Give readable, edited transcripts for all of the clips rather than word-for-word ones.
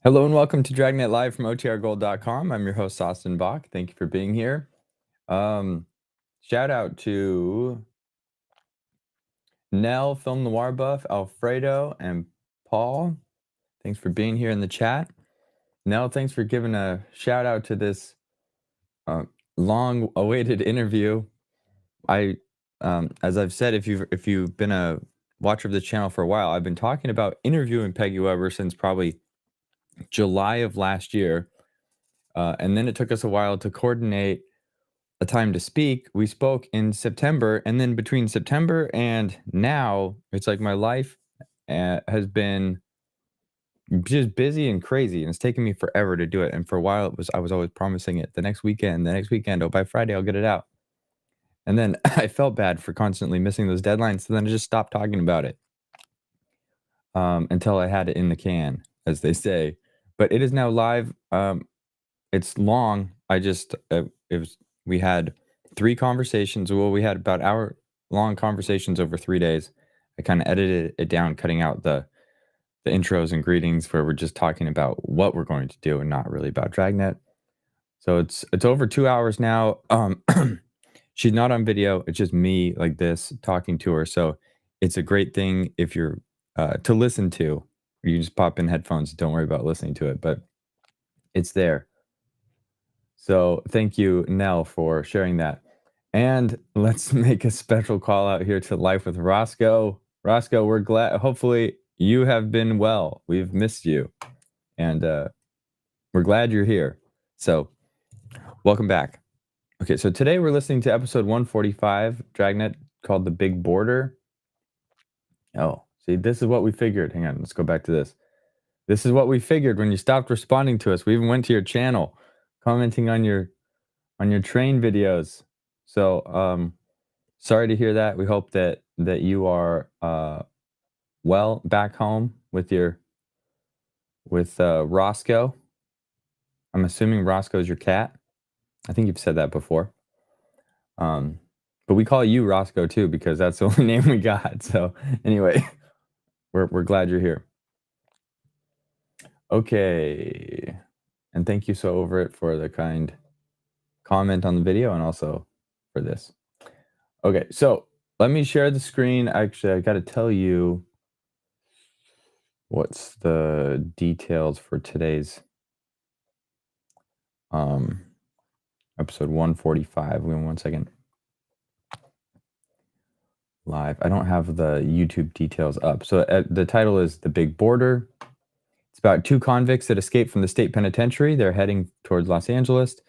Hello and welcome to Dragnet Live from OTRGold.com. I'm your host, Austin Bach. Thank you for being here. Shout out to Nell, Film Noir Buff, Alfredo, and Paul. Thanks for being here in the chat. Nell, thanks for giving a shout out to this long-awaited interview. As I've said, if you've been a watcher of the channel for a while, I've been talking about interviewing Peggy Weber since probably July of last year. And then it took us a while to coordinate a time to speak. We spoke in September, and then between September and now, it's like my life has been just busy and crazy, and it's taken me forever to do it. And for a while, I was always promising it the next weekend. Oh, by Friday, I'll get it out. And then I felt bad for constantly missing those deadlines, so then I just stopped talking about it until I had it in the can, as they say. But it is now live. It's long. We had 3 conversations. Well, we had about hour-long conversations over 3 days. I kind of edited it down, cutting out the intros and greetings where we're just talking about what we're going to do and not really about Dragnet. So it's over 2 hours now. She's not on video. It's just me like this talking to her. So it's a great thing if you're to listen to. You just pop in headphones. Don't worry about listening to it, but it's there. So thank you, Nell, for sharing that. And let's make a special call out here to Life with Roscoe. Roscoe, we're glad. Hopefully you have been well. We've missed you. And we're glad you're here. So welcome back. Okay, so today we're listening to episode 145, Dragnet, called The Big Border. Oh, see, this is what we figured. Hang on, let's go back to this. This is what we figured when you stopped responding to us. We even went to your channel, commenting on your train videos. So sorry to hear that. We hope that you are well back home with Roscoe. I'm assuming Roscoe's your cat. I think you've said that before. But we call you Roscoe too because that's the only name we got. So anyway, we're glad you're here. Okay. And thank you so over it for the kind comment on the video and also for this. Okay, so let me share the screen. Actually, I got to tell you what's the details for today's episode 145. Give me 1 second. Live. I don't have the YouTube details up. So the title is The Big Border. It's about 2 convicts that escaped from the state penitentiary. They're heading towards Los Angeles.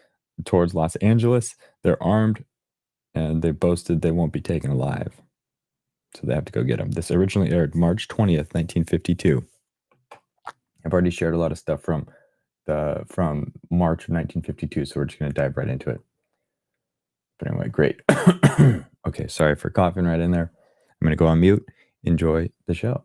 They're armed, and they boasted they won't be taken alive. So they have to go get them. This originally aired March 20th, 1952. I've already shared a lot of stuff from March of 1952, so we're just going to dive right into it. But anyway, great. Okay, sorry for coughing right in there. I'm going to go on mute. Enjoy the show.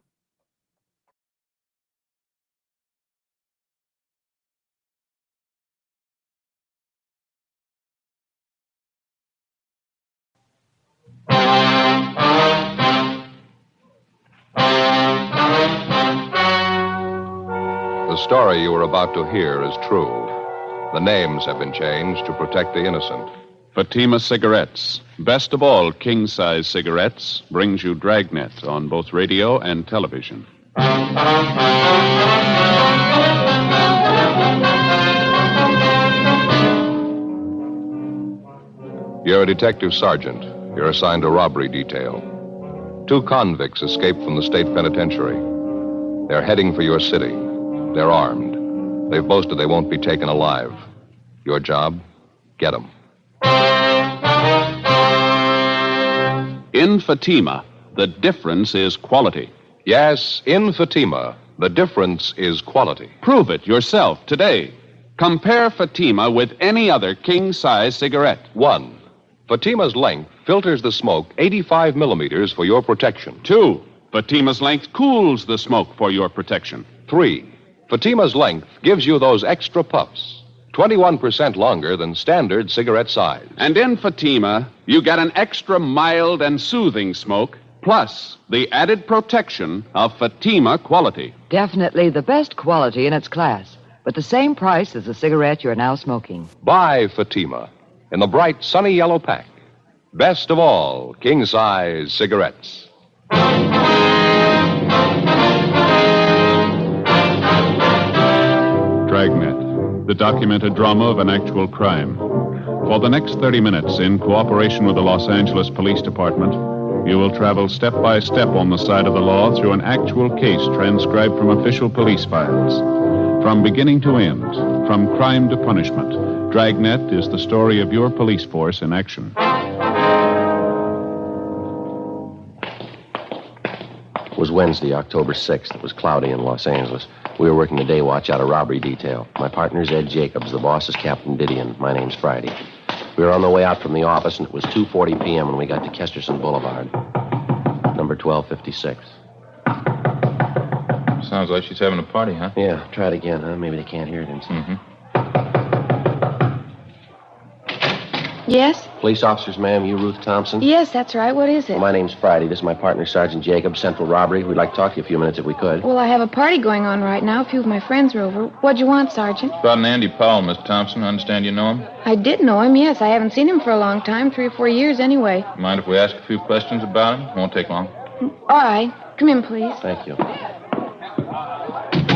The story you are about to hear is true. The names have been changed to protect the innocent. Fatima Cigarettes, best of all king-size cigarettes, brings you Dragnet on both radio and television. You're a detective sergeant. You're assigned a robbery detail. 2 convicts escaped from the state penitentiary. They're heading for your city. They're armed. They've boasted they won't be taken alive. Your job? Get them. In Fatima, the difference is quality. Yes, in Fatima, the difference is quality. Prove it yourself today. Compare Fatima with any other king-size cigarette. 1. Fatima's length filters the smoke 85 millimeters for your protection. 2. Fatima's length cools the smoke for your protection. 3. Fatima's length gives you those extra puffs. 21% longer than standard cigarette size. And in Fatima, you get an extra mild and soothing smoke, plus the added protection of Fatima quality. Definitely the best quality in its class. but the same price as the cigarette you're now smoking. Buy Fatima in the bright, sunny yellow pack. Best of all, king-size cigarettes. Dragnet, the documented drama of an actual crime. For the next 30 minutes, in cooperation with the Los Angeles Police Department, you will travel step by step on the side of the law through an actual case transcribed from official police files. From beginning to end, from crime to punishment, Dragnet is the story of your police force in action. It was Wednesday, October 6th. It was cloudy in Los Angeles. We were working the day watch out of robbery detail. My partner's Ed Jacobs. The boss is Captain Didion. My name's Friday. We were on the way out from the office, and it was 2:40 p.m. when we got to Kesterson Boulevard. Number 1256. Sounds like she's having a party, huh? Yeah, try it again, huh? Maybe they can't hear it inside. Mm-hmm. Yes? Police officers, ma'am. You Ruth Thompson? Yes, that's right. What is it? Well, my name's Friday. This is my partner, Sergeant Jacobs, Central Robbery. We'd like to talk to you a few minutes if we could. Well, I have a party going on right now. A few of my friends are over. What'd you want, Sergeant? About an Andy Powell, Miss Thompson. I understand you know him. I did know him, yes. I haven't seen him for a long time, 3 or 4 years anyway. Mind if we ask a few questions about him? Won't take long. All right. Come in, please. Thank you.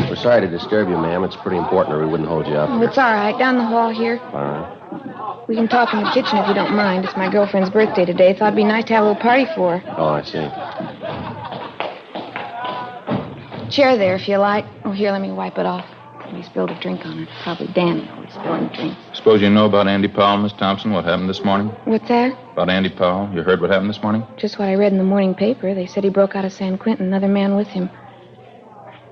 We're sorry to disturb you, ma'am. It's pretty important or we wouldn't hold you up Oh, here. it's all right. Down the hall here. All right. We can talk in the kitchen if you don't mind. It's my girlfriend's birthday today. Thought it'd be nice to have a little party for her. Oh, I see. Chair there, if you like. Oh, here, let me wipe it off. Somebody spilled a drink on it. Probably Danny always spilling drinks. Suppose you know about Andy Powell, Miss Thompson, what happened this morning? What's that? About Andy Powell. You heard what happened this morning? Just what I read in the morning paper. They said he broke out of San Quentin, another man with him.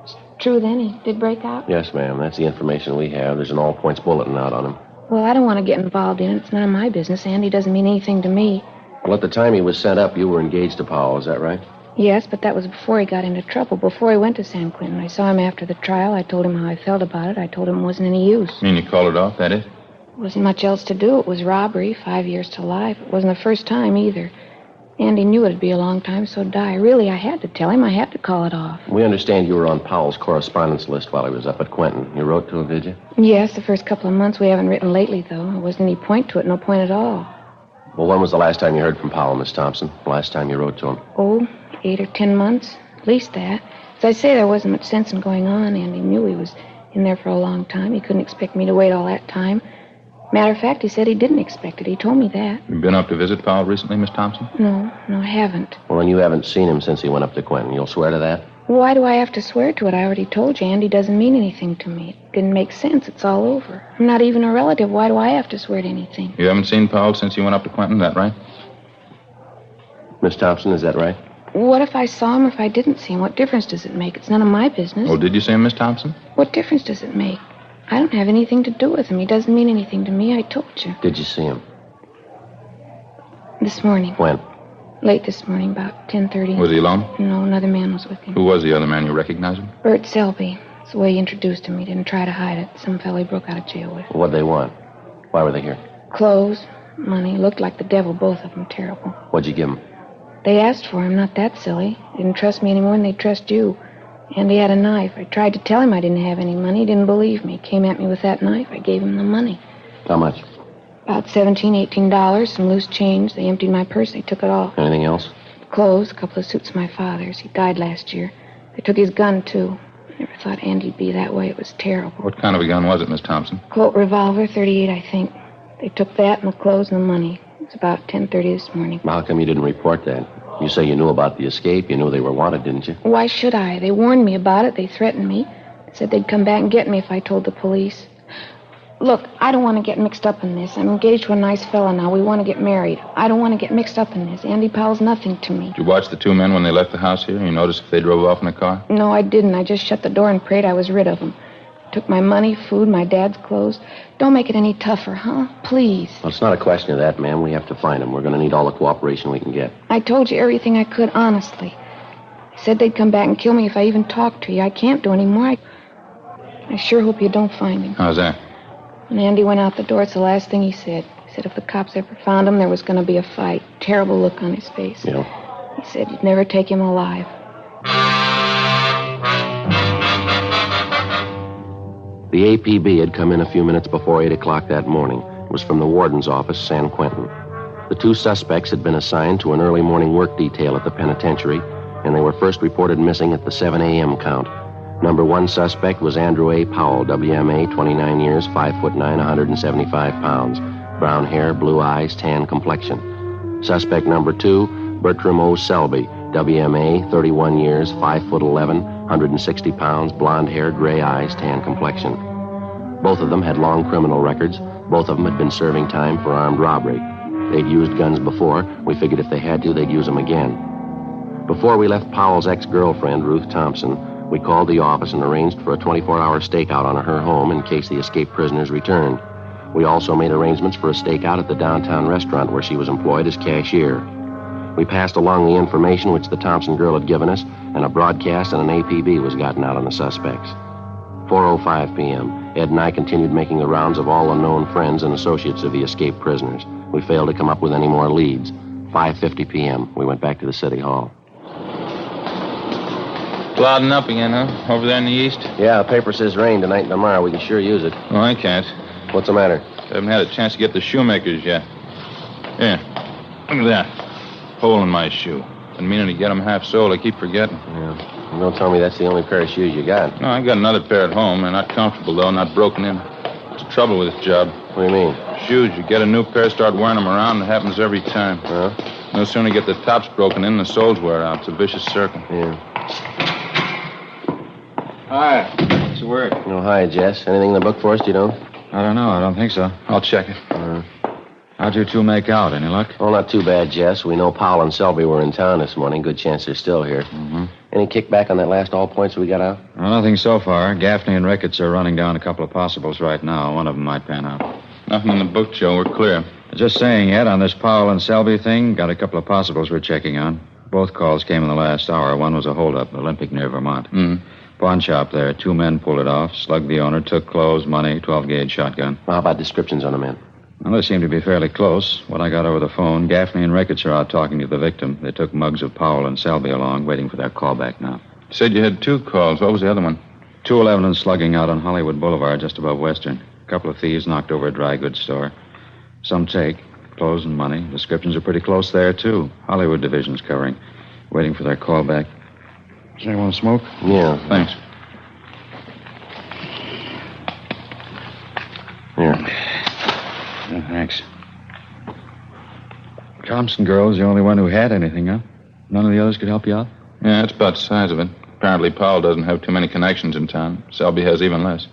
It's true, then? He did break out? Yes, ma'am. That's the information we have. There's an all-points bulletin out on him. Well, I don't want to get involved in it. It's none of my business. Andy doesn't mean anything to me. Well, at the time he was sent up, you were engaged to Powell. Is that right? Yes, but that was before he got into trouble, before he went to San Quentin. I saw him after the trial. I told him how I felt about it. I told him it wasn't any use. Mean you called it off, that it? Wasn't much else to do. It was robbery, 5 years to life. It wasn't the first time either. Andy knew it'd be a long time, so die. Really, I had to tell him. I had to call it off. We understand you were on Powell's correspondence list while he was up at Quentin. You wrote to him, did you? Yes, the first couple of months. We haven't written lately, though. There wasn't any point to it, no point at all. Well, when was the last time you heard from Powell, Miss Thompson? The last time you wrote to him? Oh, 8 or 10 months. At least that. As I say, there wasn't much sense in going on. Andy knew he was in there for a long time. He couldn't expect me to wait all that time. Matter of fact, he said he didn't expect it. He told me that. You been up to visit Powell recently, Miss Thompson? No, I haven't. Well, then you haven't seen him since he went up to Quentin. You'll swear to that? Why do I have to swear to it? I already told you Andy doesn't mean anything to me. It didn't make sense. It's all over. I'm not even a relative. Why do I have to swear to anything? You haven't seen Powell since he went up to Quentin, that right? Miss Thompson, is that right? What if I saw him or if I didn't see him? What difference does it make? It's none of my business. Oh, did you see him, Miss Thompson? What difference does it make? I don't have anything to do with him. He doesn't mean anything to me. I told you. Did you see him? This morning. When? Late this morning, about 10:30. Was he alone? No, another man was with him. Who was the other man? You recognize him? Bert Selby. It's the way he introduced him. He didn't try to hide it. Some fellow he broke out of jail with. What'd they want? Why were they here? Clothes, money. Looked like the devil, both of them. Terrible. What'd you give them? They asked for him. Not that silly. Didn't trust me any more than they trust you. And he had a knife. I tried to tell him I didn't have any money. He didn't believe me. Came at me with that knife. I gave him the money. How much? About $17, $18, some loose change. They emptied my purse. They took it all. Anything else? Clothes, a couple of suits of my father's. He died last year. They took his gun, too. I never thought Andy'd be that way. It was terrible. What kind of a gun was it, Miss Thompson? Colt revolver, 38, I think. They took that and the clothes and the money. It was about 10:30 this morning. Well, how come you didn't report that? You say you knew about the escape. You knew they were wanted, didn't you? Why should I? They warned me about it. They threatened me. They said they'd come back and get me if I told the police. Look, I don't want to get mixed up in this. I'm engaged to a nice fella now. We want to get married. I don't want to get mixed up in this. Andy Powell's nothing to me. Did you watch the two men when they left the house here? You notice if they drove off in a car? No, I didn't. I just shut the door and prayed I was rid of them. Took my money, food, my dad's clothes. Don't make it any tougher, huh? Please. Well, it's not a question of that, ma'am. We have to find them. We're going to need all the cooperation we can get. I told you everything I could, honestly. They said they'd come back and kill me if I even talked to you. I can't do any more. I sure hope you don't find him. How's that? When Andy went out the door, it's the last thing he said. He said if the cops ever found him, there was going to be a fight. Terrible look on his face. Yeah. He said you'd never take him alive. The APB had come in a few minutes before 8 o'clock that morning. It was from the warden's office, San Quentin. The two suspects had been assigned to an early morning work detail at the penitentiary, and they were first reported missing at the 7 a.m. count. Number one suspect was Andrew A. Powell, WMA, 29 years, 5'9", 175 pounds. Brown hair, blue eyes, tan complexion. Suspect number two, Bertram O. Selby, WMA, 31 years, 5'11", 160 pounds, blonde hair, gray eyes, tan complexion. Both of them had long criminal records. Both of them had been serving time for armed robbery. They'd used guns before. We figured if they had to, they'd use them again. Before we left Powell's ex-girlfriend, Ruth Thompson, we called the office and arranged for a 24-hour stakeout on her home in case the escaped prisoners returned. We also made arrangements for a stakeout at the downtown restaurant where she was employed as cashier. We passed along the information which the Thompson girl had given us, and a broadcast and an APB was gotten out on the suspects. 4:05 p.m., Ed and I continued making the rounds of all the known friends and associates of the escaped prisoners. We failed to come up with any more leads. 5:50 p.m., we went back to the city hall. Clouding up again, huh? Over there in the east? Yeah, the paper says rain tonight and tomorrow. We can sure use it. Oh, I can't. What's the matter? I haven't had a chance to get the shoemakers yet. Here, look at that. Hole in my shoe. Been meaning to get them half-soled. I keep forgetting. Yeah. Don't tell me that's the only pair of shoes you got. No, I've got another pair at home. They're not comfortable, though, not broken in. What's the trouble with this job? What do you mean? Shoes, you get a new pair, start wearing them around, it happens every time. Huh? No sooner you get the tops broken in, the soles wear out. It's a vicious circle. Yeah. Hi. What's the word? Oh, hi, Jess. Anything in the book for us, you don't? I don't know. I don't think so. I'll check it. How'd you two make out? Any luck? Oh, not too bad, Jess. We know Powell and Selby were in town this morning. Good chance they're still here. Mm-hmm. Any kickback on that last all points we got out? Well, nothing so far. Gaffney and Ricketts are running down a couple of possibles right now. One of them might pan out. Nothing in the book, Joe. We're clear. Just saying, Ed, on this Powell and Selby thing, got a couple of possibles we're checking on. Both calls came in the last hour. One was a holdup, Olympic near Vermont. Pawn shop there. Two men pulled it off, slugged the owner, took clothes, money, 12-gauge shotgun. Well, how about descriptions on the men? Well, they seem to be fairly close. What I got over the phone, Gaffney and Ricketts are out talking to the victim. They took mugs of Powell and Selby along, waiting for their call back now. You said you had two calls. What was the other one? 211 and slugging out on Hollywood Boulevard, just above Western. A couple of thieves knocked over a dry goods store. Some take, clothes and money. Descriptions are pretty close there, too. Hollywood division's covering. Waiting for their call back. Does anyone want to smoke? Yeah. Thanks. Here. Yeah, thanks. Thompson girl's the only one who had anything, huh? None of the others could help you out? Yeah, that's about the size of it. Apparently, Powell doesn't have too many connections in town. Selby has even less.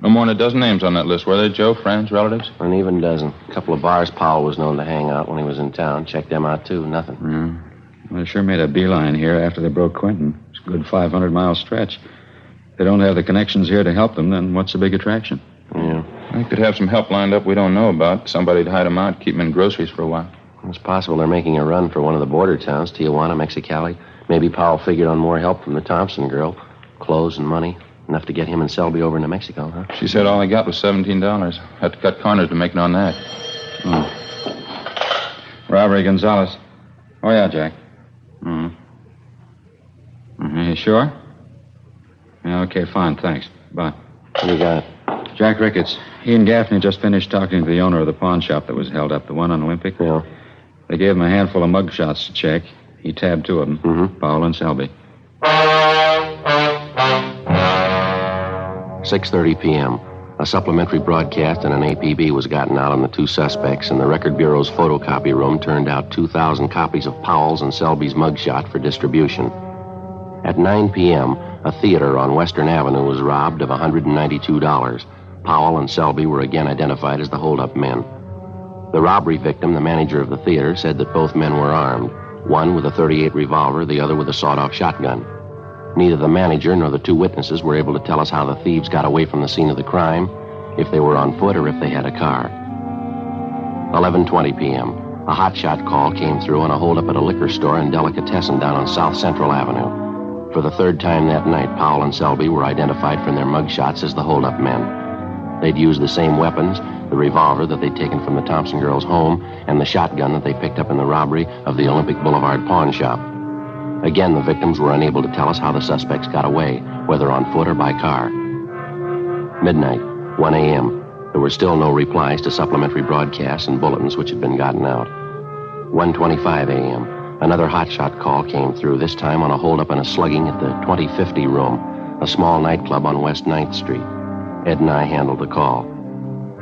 No more than a dozen names on that list. Were they, Joe? Friends, relatives? An even dozen. A couple of bars Powell was known to hang out when he was in town. Checked them out, too. Nothing. Well, they sure made a beeline here after they broke Quentin. It's a good 500-mile stretch. If they don't have the connections here to help them, then what's the big attraction? Yeah. They could have some help lined up we don't know about. Somebody to hide them out, keep them in groceries for a while. It's possible they're making a run for one of the border towns, Tijuana, Mexicali. Maybe Powell figured on more help from the Thompson girl. Clothes and money. Enough to get him and Selby over into Mexico, huh? She said all I got was $17. Had to cut corners to make it on that. Robbery, Gonzalez. Oh, yeah, Jack. You sure? Yeah, okay, fine, thanks. Bye. What do you got? Jack Ricketts. He and Gaffney just finished talking to the owner of the pawn shop that was held up, the one on Olympic. Yeah. They gave him a handful of mug shots to check. He tabbed two of them, Powell and Selby. 6:30 p.m. A supplementary broadcast and an APB was gotten out on the two suspects, and the Record Bureau's photocopy room turned out 2,000 copies of Powell's and Selby's mugshot for distribution. At 9 p.m., a theater on Western Avenue was robbed of $192. Powell and Selby were again identified as the holdup men. The robbery victim, the manager of the theater, said that both men were armed, one with a .38 revolver, the other with a sawed-off shotgun. Neither the manager nor the two witnesses were able to tell us how the thieves got away from the scene of the crime, if they were on foot or if they had a car. 11:20 p.m. A hotshot call came through on a holdup at a liquor store and delicatessen down on South Central Avenue. For the third time that night, Powell and Selby were identified from their mugshots as the holdup men. They'd used the same weapons, the revolver that they'd taken from the Thompson girl's home, and the shotgun that they picked up in the robbery of the Olympic Boulevard pawn shop. Again, the victims were unable to tell us how the suspects got away, whether on foot or by car. Midnight, 1 a.m. There were still no replies to supplementary broadcasts and bulletins which had been gotten out. 1:25 a.m. Another hotshot call came through, this time on a holdup and a slugging at the 2050 room, a small nightclub on West 9th Street. Ed and I handled the call.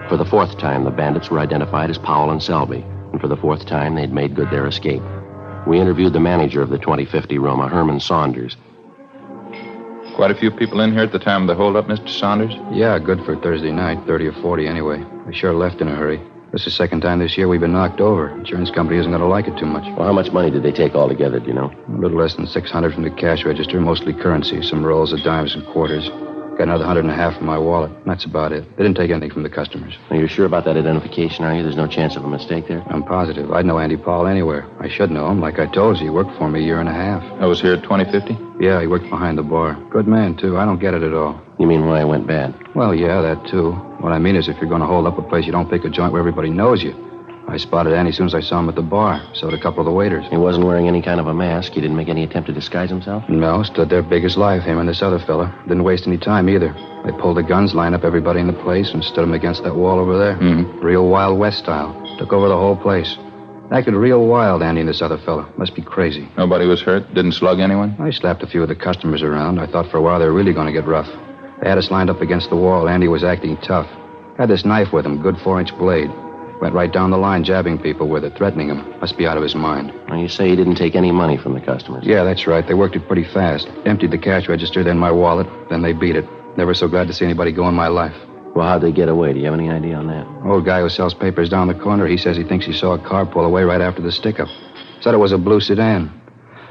For the fourth time, the bandits were identified as Powell and Selby, and for the fourth time, they'd made good their escape. We interviewed the manager of the 2050 room, a Herman Saunders. Quite a few people in here at the time of the holdup, Mr. Saunders? Yeah, good for Thursday night, 30 or 40 anyway. We sure left in a hurry. This is the second time this year we've been knocked over. Insurance company isn't going to like it too much. Well, how much money did they take altogether, do you know? A little less than $600 from the cash register, mostly currency, some rolls of dimes and quarters. Got another $150 from my wallet. That's about it. They didn't take anything from the customers. Are you sure about that identification, are you? There's no chance of a mistake there? I'm positive. I'd know Andy Powell anywhere. I should know him. Like I told you, he worked for me a year and a half. I was here at 2050? Yeah, he worked behind the bar. Good man, too. I don't get it at all. You mean why it went bad? Well, yeah, that, too. What I mean is if you're going to hold up a place, you don't pick a joint where everybody knows you. I spotted Andy as soon as I saw him at the bar. So did a couple of the waiters. He wasn't wearing any kind of a mask? He didn't make any attempt to disguise himself? No, stood there big as life, him and this other fella. Didn't waste any time either. They pulled the guns, lined up everybody in the place, and stood them against that wall over there. Mm-hmm. Real Wild West style. Took over the whole place. Acted real wild, Andy and this other fella. Must be crazy. Nobody was hurt? Didn't slug anyone? I slapped a few of the customers around. I thought for a while they were really going to get rough. They had us lined up against the wall. Andy was acting tough. Had this knife with him, good 4-inch blade. Went right down the line, jabbing people with it, threatening them. Must be out of his mind. Well, you say he didn't take any money from the customers? Yeah, that's right. They worked it pretty fast. Emptied the cash register, then my wallet. Then they beat it. Never so glad to see anybody go in my life. Well, how'd they get away? Do you have any idea on that? Old guy who sells papers down the corner, he says he thinks he saw a car pull away right after the stick-up. Said it was a blue sedan.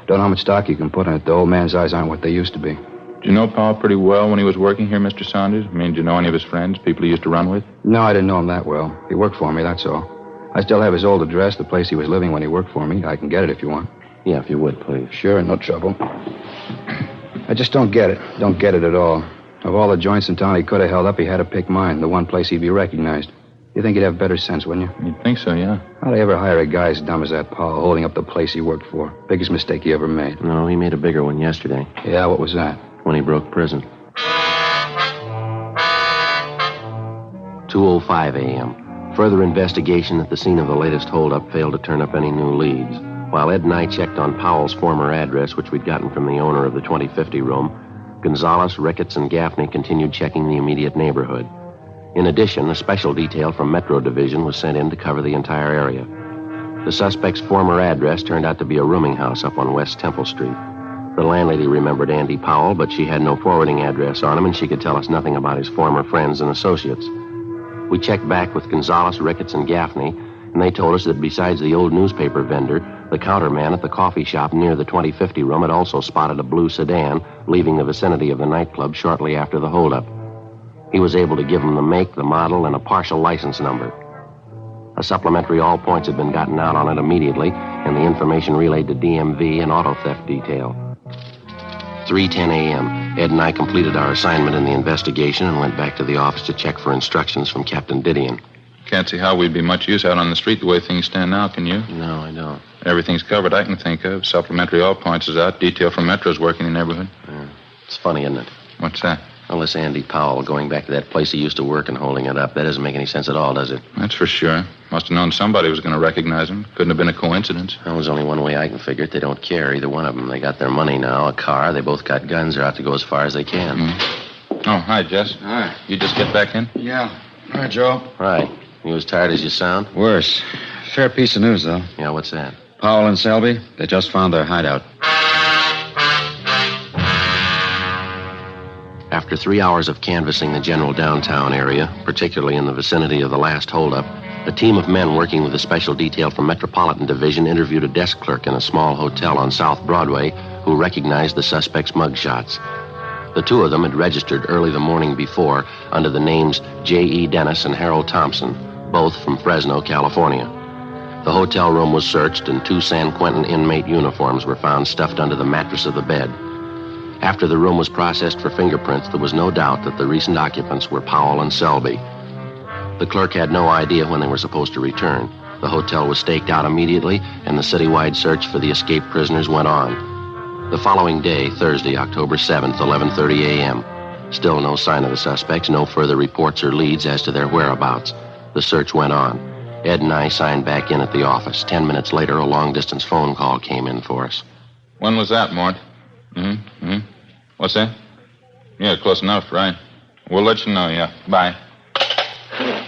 Don't know how much stock you can put in it. The old man's eyes aren't what they used to be. Did you know Powell pretty well when he was working here, Mr. Saunders? I mean, did you know any of his friends, people he used to run with? No, I didn't know him that well. He worked for me, that's all. I still have his old address, the place he was living when he worked for me. I can get it if you want. Yeah, if you would, please. Sure, no trouble. I just don't get it. Don't get it at all. Of all the joints in town he could have held up, he had to pick mine, the one place he'd be recognized. You think he'd have better sense, wouldn't you? You'd think so, yeah. How'd I ever hire a guy as dumb as that Powell, holding up the place he worked for? Biggest mistake he ever made. No, he made a bigger one yesterday. Yeah, what was that? When he broke prison. 2:05 a.m. Further investigation at the scene of the latest holdup failed to turn up any new leads. While Ed and I checked on Powell's former address, which we'd gotten from the owner of the 2050 room, Gonzalez, Ricketts, and Gaffney continued checking the immediate neighborhood. In addition, a special detail from Metro Division was sent in to cover the entire area. The suspect's former address turned out to be a rooming house up on West Temple Street. The landlady remembered Andy Powell, but she had no forwarding address on him, and she could tell us nothing about his former friends and associates. We checked back with Gonzalez, Ricketts, and Gaffney, and they told us that besides the old newspaper vendor, the counterman at the coffee shop near the 2050 room had also spotted a blue sedan leaving the vicinity of the nightclub shortly after the holdup. He was able to give them the make, the model, and a partial license number. A supplementary all points had been gotten out on it immediately, and the information relayed to DMV and auto theft detail. 3:10 a.m., Ed and I completed our assignment in the investigation and went back to the office to check for instructions from Captain Didion. Can't see how we'd be much use out on the street the way things stand now, can you? No, I don't. Everything's covered I can think of. Supplementary all points is out. Detail from Metro's working in the neighborhood. Yeah. It's funny, isn't it? What's that? Well, this Andy Powell going back to that place he used to work and holding it up, that doesn't make any sense at all, does it? That's for sure. Must have known somebody was going to recognize him. Couldn't have been a coincidence. Well, there's only one way I can figure it. They don't care, either one of them. They got their money now, a car. They both got guns. They're out to go as far as they can. Mm-hmm. Oh, hi, Jess. Hi. You just get back in? Yeah. Hi, Joe. Right. You as tired as you sound? Worse. Fair piece of news, though. Yeah, what's that? Powell and Selby, they just found their hideout. After 3 hours of canvassing the general downtown area, particularly in the vicinity of the last holdup, a team of men working with a special detail from Metropolitan Division interviewed a desk clerk in a small hotel on South Broadway who recognized the suspect's mugshots. The two of them had registered early the morning before under the names J.E. Dennis and Harold Thompson, both from Fresno, California. The hotel room was searched and 2 San Quentin inmate uniforms were found stuffed under the mattress of the bed. After the room was processed for fingerprints, there was no doubt that the recent occupants were Powell and Selby. The clerk had no idea when they were supposed to return. The hotel was staked out immediately, and the citywide search for the escaped prisoners went on. The following day, Thursday, October 7th, 11:30 a.m., Still no sign of the suspects, no further reports or leads as to their whereabouts. The search went on. Ed and I signed back in at the office. 10 minutes later, a long-distance phone call came in for us. When was that, Mort? What's that? Yeah, close enough, right. We'll let you know, yeah. Bye.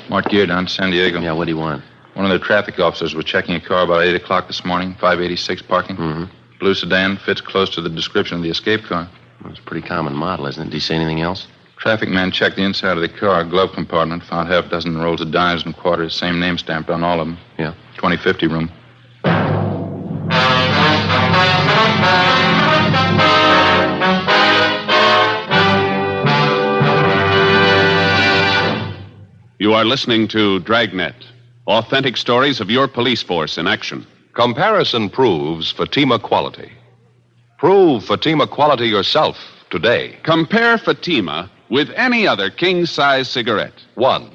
Mort Gear down to San Diego. Yeah, what do you want? One of their traffic officers was checking a car about 8 o'clock this morning, 586 parking. Mm-hmm. Blue sedan, fits close to the description of the escape car. Well, it's a pretty common model, isn't it? Do you see anything else? Traffic man checked the inside of the car, glove compartment, found half a dozen rolls of dimes and quarters, same name stamped on all of them. Yeah. 2050 room. You are listening to Dragnet, authentic stories of your police force in action. Comparison proves Fatima quality. Prove Fatima quality yourself today. Compare Fatima with any other king-size cigarette. 1.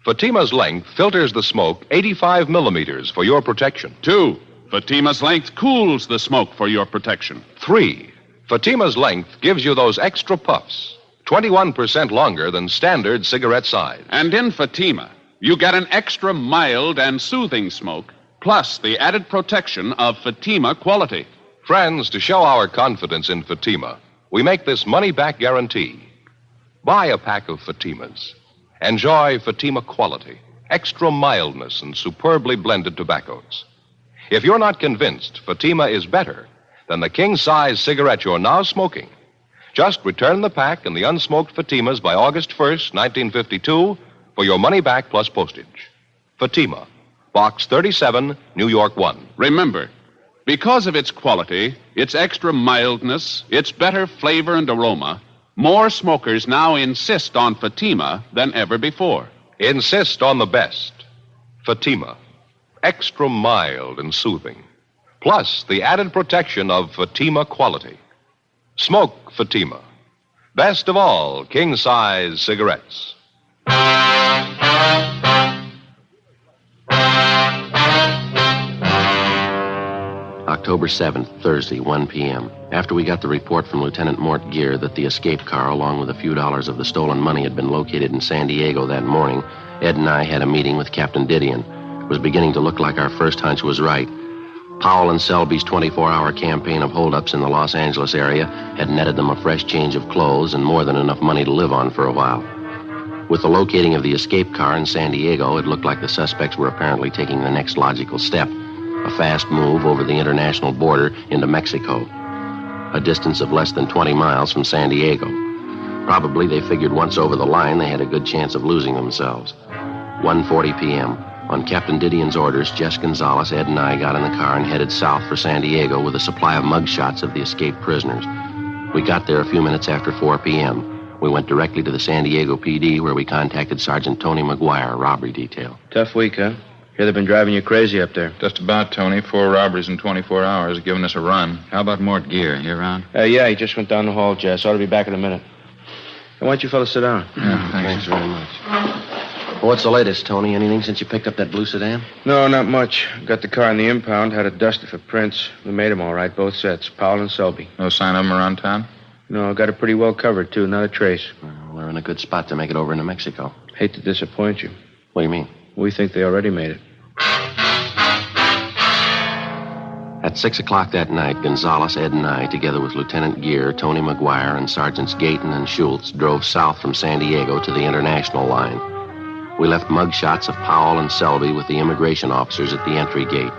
Fatima's length filters the smoke 85 millimeters for your protection. 2. Fatima's length cools the smoke for your protection. 3. Fatima's length gives you those extra puffs, 21% longer than standard cigarette size. And in Fatima, you get an extra mild and soothing smoke, plus the added protection of Fatima quality. Friends, to show our confidence in Fatima, we make this money-back guarantee. Buy a pack of Fatimas. Enjoy Fatima quality, extra mildness, and superbly blended tobaccos. If you're not convinced Fatima is better than the king-size cigarette you're now smoking, just return the pack and the unsmoked Fatimas by August 1st, 1952, for your money back plus postage. Fatima, Box 37, New York 1. Remember, because of its quality, its extra mildness, its better flavor and aroma, more smokers now insist on Fatima than ever before. Insist on the best. Fatima, extra mild and soothing, plus the added protection of Fatima quality. Smoke Fatima. Best of all, king-size cigarettes. October 7th, Thursday, 1 p.m. After we got the report from Lieutenant Mort Gear that the escape car, along with a few dollars of the stolen money, had been located in San Diego that morning, Ed and I had a meeting with Captain Didion. It was beginning to look like our first hunch was right. Powell and Selby's 24-hour campaign of holdups in the Los Angeles area had netted them a fresh change of clothes and more than enough money to live on for a while. With the locating of the escape car in San Diego, it looked like the suspects were apparently taking the next logical step, a fast move over the international border into Mexico, a distance of less than 20 miles from San Diego. Probably they figured once over the line, they had a good chance of losing themselves. 1:40 p.m. On Captain Didion's orders, Jess Gonzalez, Ed, and I got in the car and headed south for San Diego with a supply of mugshots of the escaped prisoners. We got there a few minutes after 4 p.m. We went directly to the San Diego PD, where we contacted Sergeant Tony McGuire, robbery detail. Tough week, huh? Hear they've been driving you crazy up there. Just about, Tony. 4 robberies in 24 hours, giving us a run. How about Mort Gear? You around? Yeah, he just went down the hall, Jess. Ought to be back in a minute. Why don't you fellas sit down? Yeah, Thanks very much. Well, what's the latest, Tony? Anything since you picked up that blue sedan? No, not much. Got the car in the impound, had it dusted for prints. We made them all right, both sets. Powell and Selby. No sign of them around town? No, got it pretty well covered, too. Not a trace. Well, we're in a good spot to make it over into Mexico. Hate to disappoint you. What do you mean? We think they already made it. At 6 o'clock that night, Gonzalez, Ed, and I, together with Lieutenant Gear, Tony McGuire, and Sergeants Gayton and Schultz, drove south from San Diego to the international line. We left mugshots of Powell and Selby with the immigration officers at the entry gate.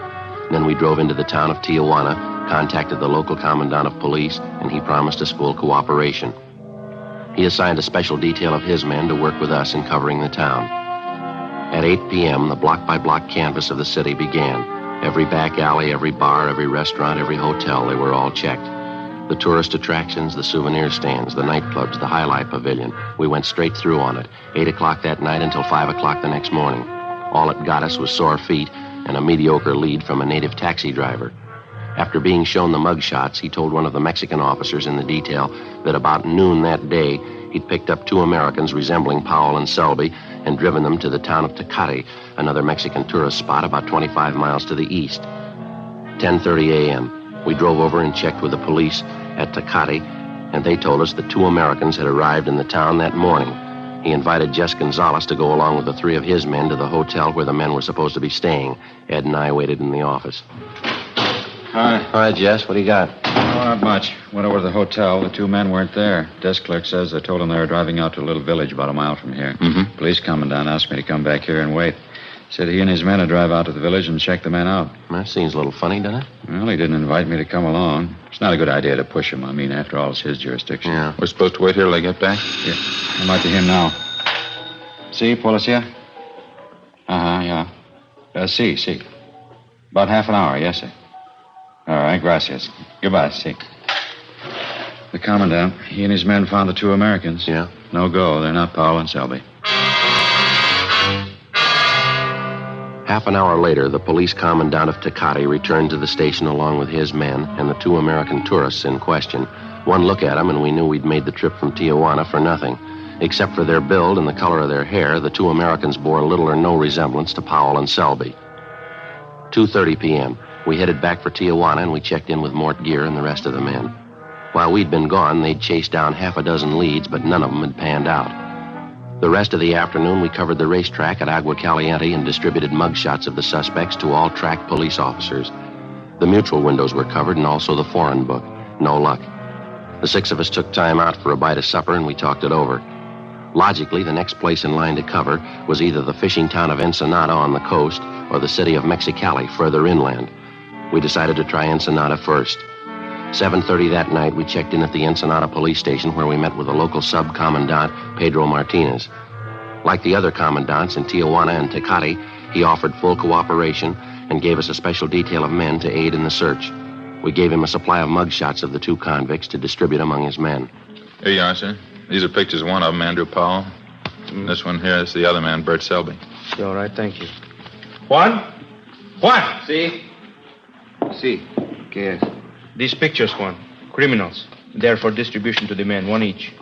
Then we drove into the town of Tijuana, contacted the local commandant of police, and he promised us full cooperation. He assigned a special detail of his men to work with us in covering the town. At 8 p.m., the block-by-block canvass of the city began. Every back alley, every bar, every restaurant, every hotel, they were all checked. The tourist attractions, the souvenir stands, the nightclubs, the High-Life Pavilion. We went straight through on it, 8 o'clock that night until 5 o'clock the next morning. All it got us was sore feet and a mediocre lead from a native taxi driver. After being shown the mugshots, he told one of the Mexican officers in the detail that about noon that day, he'd picked up 2 Americans resembling Powell and Selby and driven them to the town of Tecate, another Mexican tourist spot about 25 miles to the east. 10:30 a.m. We drove over and checked with the police at Tecate, and they told us that 2 Americans had arrived in the town that morning. He invited Jess Gonzalez to go along with the 3 of his men to the hotel where the men were supposed to be staying. Ed and I waited in the office. Hi. All right, Jess, what do you got? Oh, not much. Went over to the hotel. The 2 men weren't there. Desk clerk says they told him they were driving out to a little village about a mile from here. Mm-hmm. Police commandant asked me to come back here and wait. Said he and his men would drive out to the village and check the men out. That seems a little funny, doesn't it? Well, he didn't invite me to come along. It's not a good idea to push him. I mean, after all, it's his jurisdiction. Yeah. We're supposed to wait here till they get back? Yeah. It might be him now. See, policia? Yeah. See. About half an hour, yes, sir. All right, gracias. Goodbye, see. The commandant, he and his men found the 2 Americans. Yeah? No go. They're not Powell and Selby. Half an hour later, the police commandant of Tecate returned to the station along with his men and the 2 American tourists in question. One look at them, and we knew we'd made the trip from Tijuana for nothing. Except for their build and the color of their hair, the 2 Americans bore little or no resemblance to Powell and Selby. 2:30 p.m. We headed back for Tijuana, and we checked in with Mort Gear and the rest of the men. While we'd been gone, they'd chased down half a dozen leads, but none of them had panned out. The rest of the afternoon, we covered the racetrack at Agua Caliente and distributed mugshots of the suspects to all track police officers. The mutual windows were covered and also the foreign book. No luck. The 6 of us took time out for a bite of supper, and we talked it over. Logically, the next place in line to cover was either the fishing town of Ensenada on the coast or the city of Mexicali further inland. We decided to try Ensenada first. 7:30 that night, we checked in at the Ensenada police station where we met with the local sub-commandant, Pedro Martinez. Like the other commandants in Tijuana and Tecate, he offered full cooperation and gave us a special detail of men to aid in the search. We gave him a supply of mugshots of the 2 convicts to distribute among his men. Here you are, sir. These are pictures of one of them, Andrew Powell. This one here is the other man, Bert Selby. All right, thank you. Juan? See? ¿Qué es? These pictures, Juan. Criminals. They're for distribution to the men, 1 each.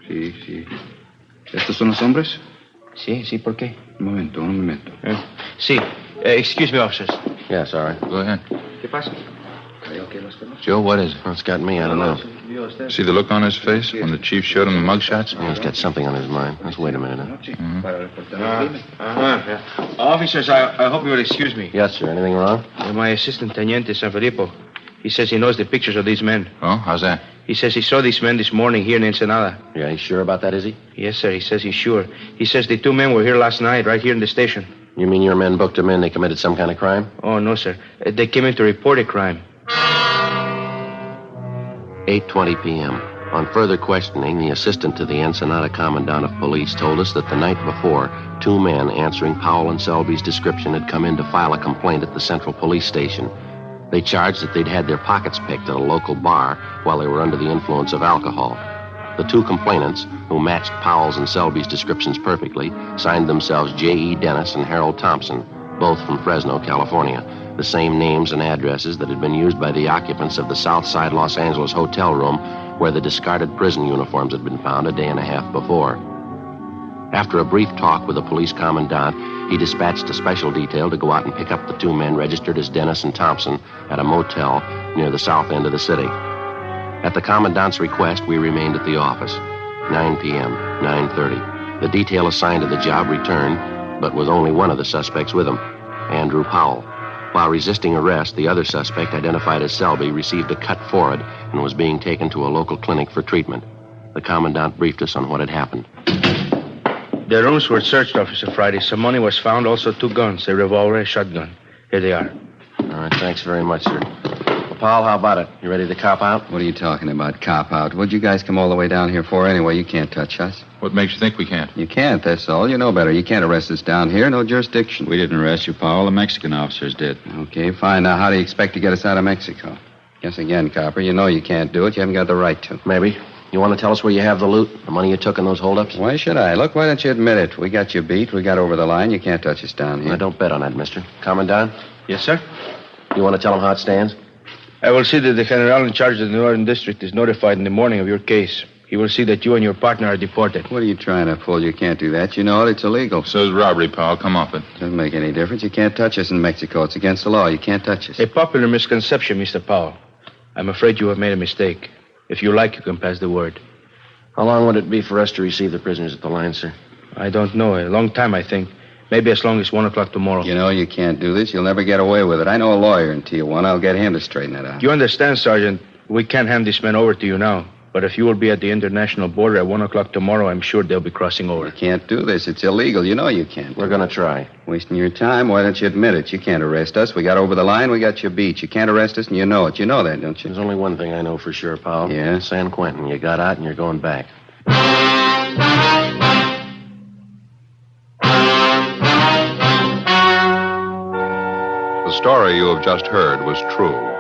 Sí. ¿Estos son los hombres? Sí, ¿por qué? Un momento. Sí. Excuse me, officers. Yeah, sorry. Go ahead. ¿Qué pasa? Joe, what is it? Well, it's got me, I don't know. See the look on his face when the chief showed him the mugshots? Yeah, he's got something on his mind. Let's wait a minute. Officers, I hope you will excuse me. Yes, sir. Anything wrong? My assistant, Teniente San Filippo. He says he knows the pictures of these men. Oh, how's that? He says he saw these men this morning here in Ensenada. Yeah, he's sure about that, is he? Yes, sir. He says he's sure. He says the 2 men were here last night, right here in the station. You mean your men booked them in? They committed some kind of crime? Oh, no, sir. They came in to report a crime. 8:20 p.m. On further questioning, the assistant to the Ensenada commandant of police told us that the night before, 2 men answering Powell and Selby's description had come in to file a complaint at the central police station. They charged that they'd had their pockets picked at a local bar while they were under the influence of alcohol. The 2 complainants, who matched Powell's and Selby's descriptions perfectly, signed themselves J.E. Dennis and Harold Thompson, both from Fresno, California, the same names and addresses that had been used by the occupants of the Southside Los Angeles hotel room where the discarded prison uniforms had been found a day and a half before. After a brief talk with the police commandant, he dispatched a special detail to go out and pick up the 2 men registered as Dennis and Thompson at a motel near the south end of the city. At the commandant's request, we remained at the office. 9 p.m., 9:30. The detail assigned to the job returned, but with only one of the suspects with him, Andrew Powell. While resisting arrest, the other suspect, identified as Selby, received a cut forehead and was being taken to a local clinic for treatment. The commandant briefed us on what had happened. Their rooms were searched, Officer Friday. Some money was found, also 2 guns, a revolver, a shotgun. Here they are. All right, thanks very much, sir. Well, Paul, how about it? You ready to cop out? What are you talking about, cop out? What'd you guys come all the way down here for anyway? You can't touch us. What makes you think we can't? You can't, that's all. You know better. You can't arrest us down here. No jurisdiction. We didn't arrest you, Powell. The Mexican officers did. Okay, fine. Now, how do you expect to get us out of Mexico? Guess again, copper. You know you can't do it. You haven't got the right to. Maybe. You want to tell us where you have the loot? The money you took in those holdups? Why should I? Look, why don't you admit it? We got you beat. We got over the line. You can't touch us down here. I don't bet on that, mister. Commandant, Yes, sir? you want to tell him how it stands? I will see that the general in charge of the Northern District is notified in the morning of your case. He will see that you and your partner are deported. What are you trying to pull? You can't do that. You know it. It's illegal. So's robbery, Powell. Come off it. Doesn't make any difference. You can't touch us in Mexico. It's against the law. You can't touch us. A popular misconception, Mr. Powell. I'm afraid you have made a mistake. If you like, you can pass the word. How long would it be for us to receive the prisoners at the line, sir? I don't know. A long time, I think. Maybe as long as 1 o'clock tomorrow. You know you can't do this. You'll never get away with it. I know a lawyer in Tijuana. I'll get him to straighten it out. You understand, Sergeant? We can't hand this man over to you now. But if you will be at the international border at 1 o'clock tomorrow, I'm sure they'll be crossing over. You can't do this. It's illegal. You know you can't. We're going to try. Wasting your time? Why don't you admit it? You can't arrest us. We got over the line. We got you beat. You can't arrest us, and you know it. You know that, don't you? There's only one thing I know for sure, Powell. Yeah? San Quentin. You got out and you're going back. The story you have just heard was true.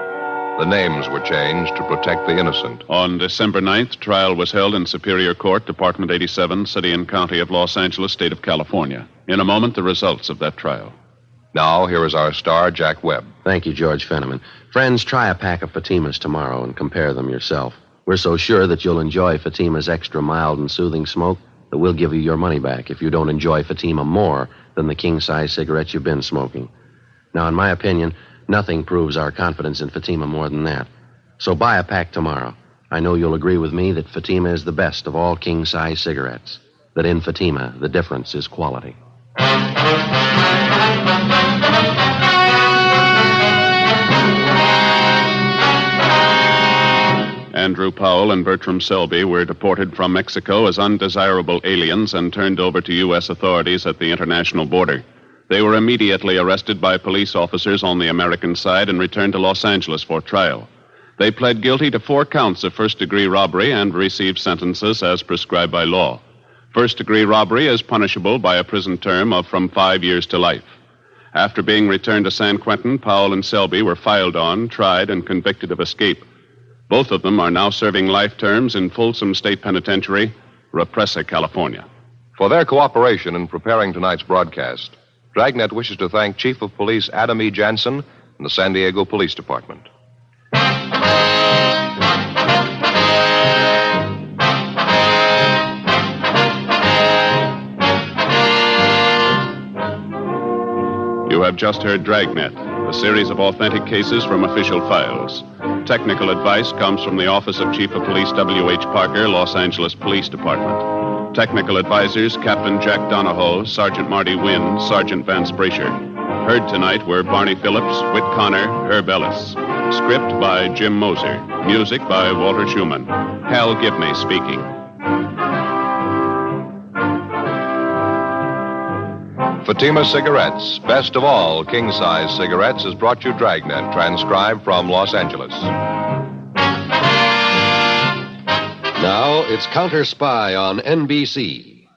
The names were changed to protect the innocent. On December 9th, trial was held in Superior Court, Department 87, City and County of Los Angeles, State of California. In a moment, the results of that trial. Now, here is our star, Jack Webb. Thank you, George Fenneman. Friends, try a pack of Fatimas tomorrow and compare them yourself. We're so sure that you'll enjoy Fatima's extra mild and soothing smoke that we'll give you your money back if you don't enjoy Fatima more than the king-size cigarettes you've been smoking. Now, in my opinion, nothing proves our confidence in Fatima more than that. So buy a pack tomorrow. I know you'll agree with me that Fatima is the best of all king-size cigarettes. That in Fatima, the difference is quality. Andrew Powell and Bertram Selby were deported from Mexico as undesirable aliens and turned over to U.S. authorities at the international border. They were immediately arrested by police officers on the American side and returned to Los Angeles for trial. They pled guilty to 4 counts of first-degree robbery and received sentences as prescribed by law. First-degree robbery is punishable by a prison term of from 5 years to life. After being returned to San Quentin, Powell and Selby were filed on, tried, and convicted of escape. Both of them are now serving life terms in Folsom State Penitentiary, Represa, California. For their cooperation in preparing tonight's broadcast, Dragnet wishes to thank Chief of Police Adam E. Jansen and the San Diego Police Department. You have just heard Dragnet, a series of authentic cases from official files. Technical advice comes from the Office of Chief of Police W.H. Parker, Los Angeles Police Department. Technical advisors Captain Jack Donahoe, Sergeant Marty Wynn, Sergeant Vance Brasher. Heard tonight were Barney Phillips, Whit Connor, Herb Ellis. Script by Jim Moser. Music by Walter Schumann. Hal Gibney speaking. Fatima Cigarettes, best of all king-size cigarettes, has brought you Dragnet, transcribed from Los Angeles. Now it's Counter Spy on NBC.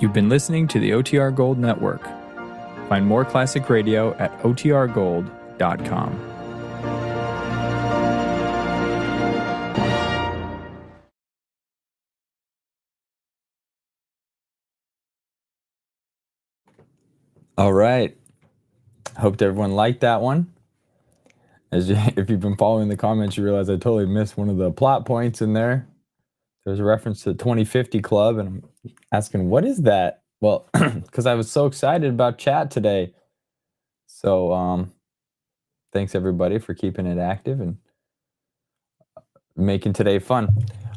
You've been listening to the OTR Gold Network. Find more classic radio at otrgold.com. All right. Hope everyone liked that one. If you've been following the comments, you realize I totally missed one of the plot points in there. There's a reference to the 2050 Club, and I'm asking, what is that? Well, because I was so excited about chat today. So thanks, everybody, for keeping it active and making today fun.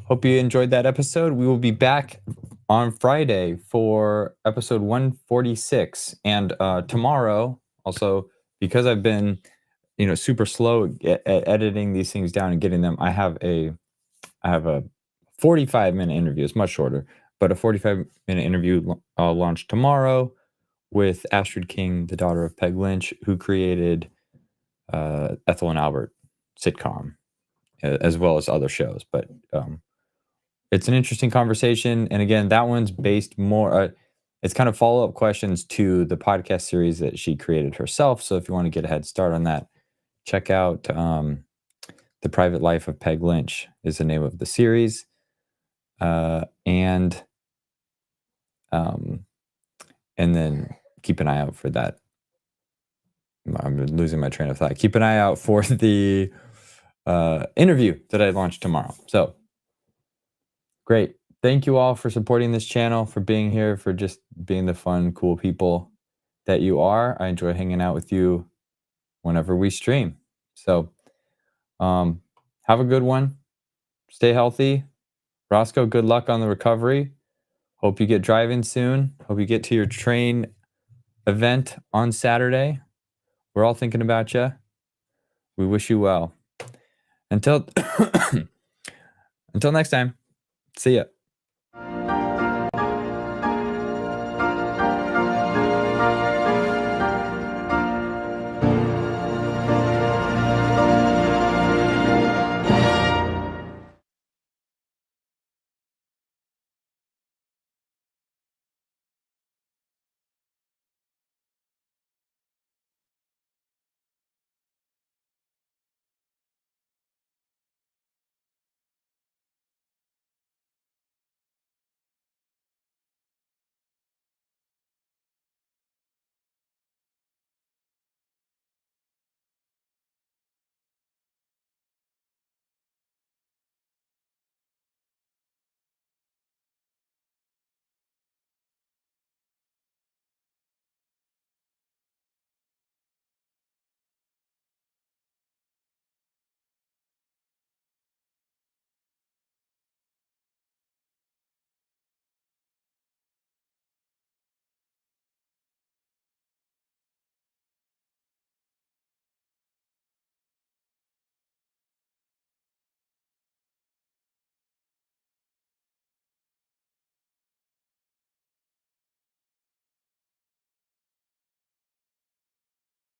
Hope you enjoyed that episode. We will be back on Friday for episode 146. And tomorrow, also, because I've been, super slow at editing these things down and getting them, I have a 45-minute interview. It's much shorter, but a 45-minute interview launched tomorrow with Astrid King, the daughter of Peg Lynch, who created Ethel and Albert sitcom, as well as other shows. But it's an interesting conversation. And again, that one's based more, it's kind of follow-up questions to the podcast series that she created herself. So if you want to get a head start on that, check out The Private Life of Peg Lynch is the name of the series. And then keep an eye out for that. I'm losing my train of thought. Keep an eye out for the interview that I launched tomorrow. So great. thank you all for supporting this channel, for being here, for just being the fun, cool people that you are. I enjoy hanging out with you whenever we stream. So have a good one. Stay healthy. Roscoe, good luck on the recovery. Hope you get driving soon. Hope you get to your train event on Saturday. We're all thinking about you. We wish you well. Until until next time. See ya.